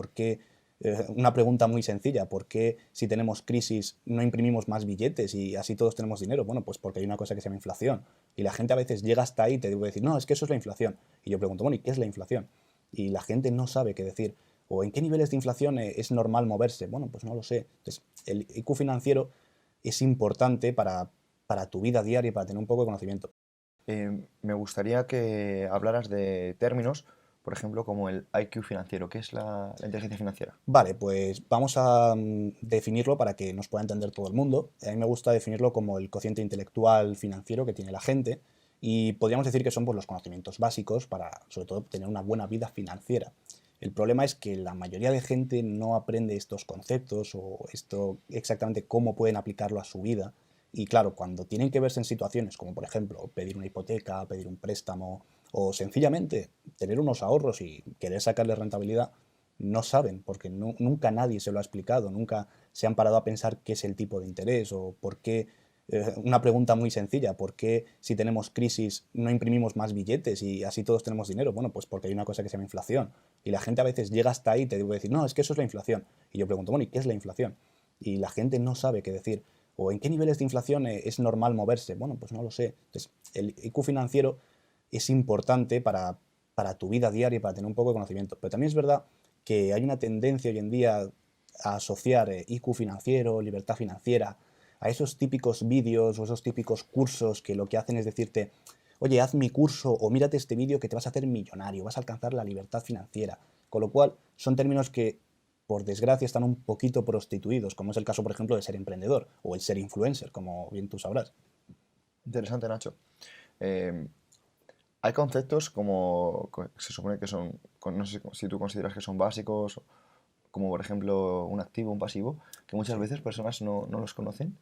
¿Por qué? Una pregunta muy sencilla, ¿por qué si tenemos crisis no imprimimos más billetes y así todos tenemos dinero? Bueno, pues porque hay una cosa que se llama inflación. Y la gente a veces llega hasta ahí y te debe decir, no, es que eso es la inflación. Y yo pregunto, bueno, ¿y qué es la inflación? Y la gente no sabe qué decir. ¿O en qué niveles de inflación es normal moverse? Bueno, pues no lo sé. Entonces, el IQ financiero es importante para tu vida diaria y para tener un poco de conocimiento. Me gustaría que hablaras de términos, por ejemplo, como el IQ financiero. ¿Qué es la inteligencia financiera? Vale, pues vamos a definirlo para que nos pueda entender todo el mundo. A mí me gusta definirlo como el cociente intelectual financiero que tiene la gente y podríamos decir que son pues, los conocimientos básicos para, sobre todo, tener una buena vida financiera. El problema es que la mayoría de gente no aprende estos conceptos o esto exactamente cómo pueden aplicarlo a su vida. Y claro, cuando tienen que verse en situaciones como, por ejemplo, pedir una hipoteca, pedir un préstamo o sencillamente tener unos ahorros y querer sacarle rentabilidad, no saben, porque nunca nadie se lo ha explicado, nunca se han parado a pensar qué es el tipo de interés o por qué, una pregunta muy sencilla, ¿por qué si tenemos crisis no imprimimos más billetes y así todos tenemos dinero? Bueno, pues porque hay una cosa que se llama inflación. Y la gente a veces llega hasta ahí y te debe decir, no, es que eso es la inflación. Y yo pregunto, bueno, ¿y qué es la inflación? Y la gente no sabe qué decir. ¿O en qué niveles de inflación es normal moverse? Bueno, pues no lo sé. Entonces, el IQ financiero es importante para tu vida diaria y para tener un poco de conocimiento. Pero también es verdad que hay una tendencia hoy en día a asociar IQ financiero, libertad financiera, a esos típicos vídeos o esos típicos cursos que lo que hacen es decirte, oye, haz mi curso o mírate este vídeo que te vas a hacer millonario, vas a alcanzar la libertad financiera. Con lo cual, son términos que, por desgracia, están un poquito prostituidos, como es el caso, por ejemplo, de ser emprendedor o el ser influencer, como bien tú sabrás. Interesante, Nacho. Eh, Hay conceptos como se supone que son, no sé si tú consideras que son básicos, como por ejemplo un activo, un pasivo, que muchas Sí. veces personas no los conocen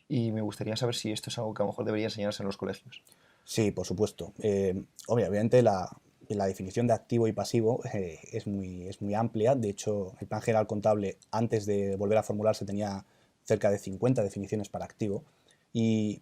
y me gustaría saber si esto es algo que a lo mejor debería enseñarse en los colegios. Sí, por supuesto. Obviamente la definición de activo y pasivo es muy amplia. De hecho, el Plan General Contable, antes de volver a formularse, tenía cerca de 50 definiciones para activo. Y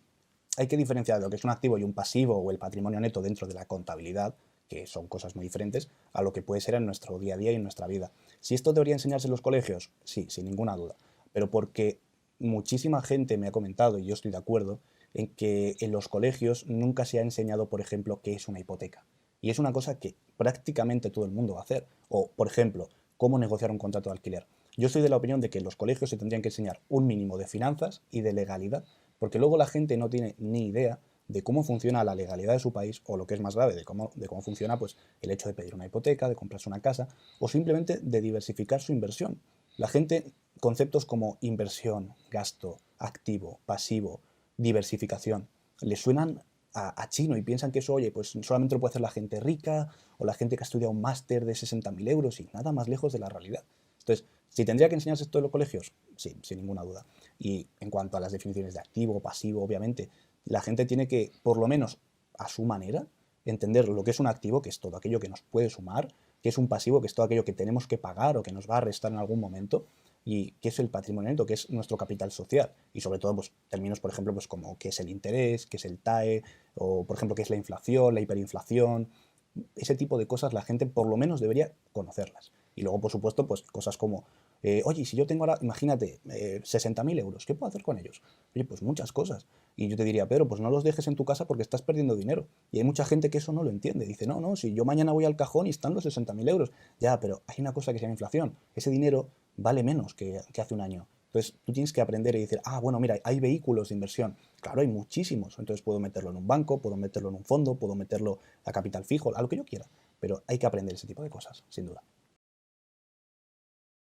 hay que diferenciar lo que es un activo y un pasivo o el patrimonio neto dentro de la contabilidad, que son cosas muy diferentes, a lo que puede ser en nuestro día a día y en nuestra vida. Si esto debería enseñarse en los colegios, sí, sin ninguna duda. Pero porque muchísima gente me ha comentado, y yo estoy de acuerdo, en que en los colegios nunca se ha enseñado, por ejemplo, qué es una hipoteca. Y es una cosa que prácticamente todo el mundo va a hacer. O, por ejemplo, cómo negociar un contrato de alquiler. Yo soy de la opinión de que en los colegios se tendrían que enseñar un mínimo de finanzas y de legalidad, porque luego la gente no tiene ni idea de cómo funciona la legalidad de su país o lo que es más grave, de cómo funciona pues, el hecho de pedir una hipoteca, de comprarse una casa o simplemente de diversificar su inversión. La gente, conceptos como inversión, gasto, activo, pasivo, diversificación, le suenan a chino y piensan que eso, oye, pues solamente lo puede hacer la gente rica o la gente que ha estudiado un máster de 60.000 euros y nada más lejos de la realidad. Entonces, ¿si tendría que enseñarse esto en los colegios? Sí, sin ninguna duda. Y en cuanto a las definiciones de activo, pasivo, obviamente, la gente tiene que, por lo menos a su manera, entender lo que es un activo, que es todo aquello que nos puede sumar, que es un pasivo, que es todo aquello que tenemos que pagar o que nos va a restar en algún momento, y qué es el patrimonio neto, que es nuestro capital social. Y sobre todo, pues, términos, por ejemplo, pues, como qué es el interés, qué es el TAE, o, por ejemplo, qué es la inflación, la hiperinflación. Ese tipo de cosas la gente por lo menos debería conocerlas. Y luego, por supuesto, pues cosas como, oye, si yo tengo ahora, imagínate, 60.000 euros, ¿qué puedo hacer con ellos? Oye, pues muchas cosas. Y yo te diría, Pedro, pues no los dejes en tu casa porque estás perdiendo dinero. Y hay mucha gente que eso no lo entiende. Dice, no, no, si yo mañana voy al cajón y están los 60.000 euros. Ya, pero hay una cosa que se llama inflación. Ese dinero vale menos que hace un año. Entonces tú tienes que aprender y decir, ah, bueno, mira, hay vehículos de inversión. Claro, hay muchísimos. Entonces puedo meterlo en un banco, puedo meterlo en un fondo, puedo meterlo a capital fijo, a lo que yo quiera. Pero hay que aprender ese tipo de cosas, sin duda.